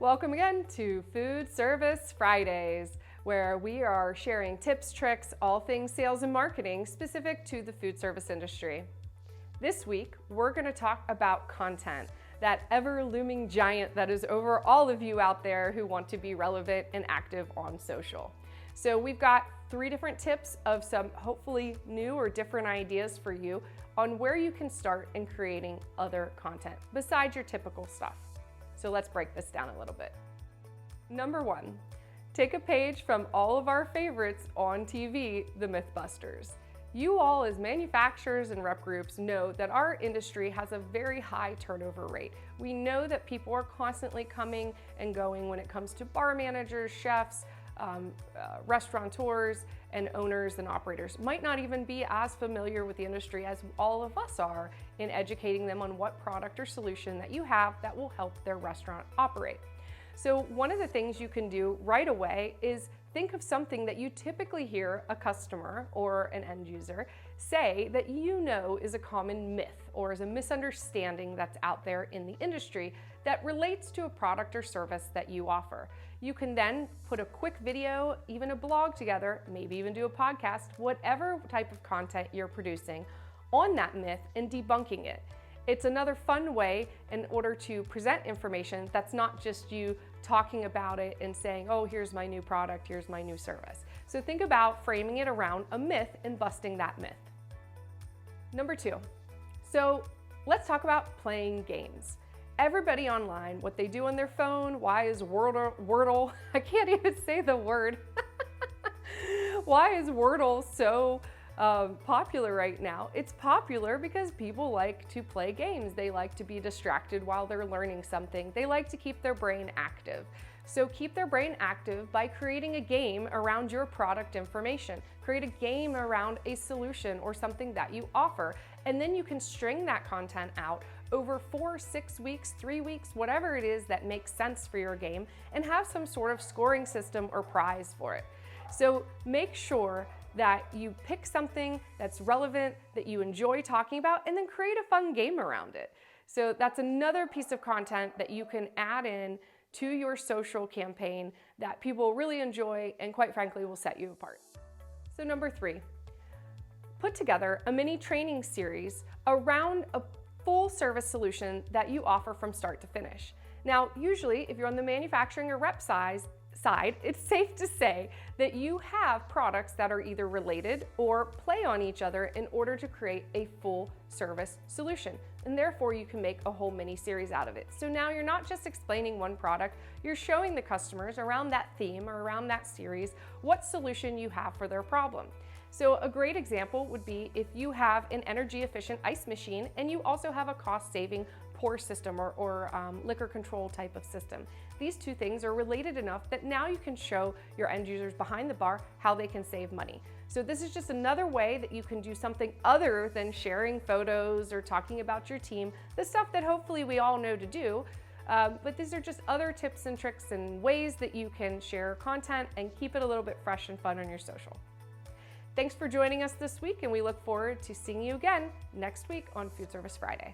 Welcome again to Food Service Fridays, where we are sharing tips, tricks, all things sales and marketing specific to the food service industry. This week, we're going to talk about content, that ever-looming giant that is over all of you out there who want to be relevant and active on social. So we've got 3 different tips of some hopefully new or different ideas for you on where you can start in creating other content besides your typical stuff. So let's break this down a little bit. Number 1, take a page from all of our favorites on TV, the Mythbusters. You all as manufacturers and rep groups know that our industry has a very high turnover rate. We know that people are constantly coming and going when it comes to bar managers, chefs, restaurateurs, and owners and operators. Might not even be as familiar with the industry as all of us are in educating them on what product or solution that you have that will help their restaurant operate. So one of the things you can do right away is think of something that you typically hear a customer or an end user say that you know is a common myth or is a misunderstanding that's out there in the industry that relates to a product or service that you offer. You can then put a quick video, even a blog together, maybe even do a podcast, whatever type of content you're producing on that myth and debunking it. It's another fun way in order to present information that's not just you talking about it and saying, oh, here's my new product, here's my new service. So think about framing it around a myth and busting that myth. Number 2, so let's talk about playing games. Everybody online, what they do on their phone, why is Wordle, I can't even say the word. Why is Wordle so popular right now? It's popular because people like to play games. They like to be distracted while they're learning something. They like to keep their brain active. So keep their brain active by creating a game around your product information. Create a game around a solution or something that you offer. And then you can string that content out over 4, 6 weeks, 3 weeks, whatever it is that makes sense for your game, and have some sort of scoring system or prize for it. So make sure that you pick something that's relevant, that you enjoy talking about, and then create a fun game around it. So that's another piece of content that you can add in to your social campaign that people really enjoy and quite frankly will set you apart. So number 3, put together a mini training series around a full service solution that you offer from start to finish. Now, usually if you're on the manufacturing or rep side, it's safe to say that you have products that are either related or play on each other in order to create a full service solution. And therefore you can make a whole mini series out of it. So now you're not just explaining one product, you're showing the customers around that theme or around that series what solution you have for their problem. So a great example would be if you have an energy efficient ice machine and you also have a cost saving pour system or liquor control type of system. These 2 things are related enough that now you can show your end users behind the bar how they can save money. So this is just another way that you can do something other than sharing photos or talking about your team, the stuff that hopefully we all know to do. But these are just other tips and tricks and ways that you can share content and keep it a little bit fresh and fun on your social. Thanks for joining us this week, and we look forward to seeing you again next week on Food Service Friday.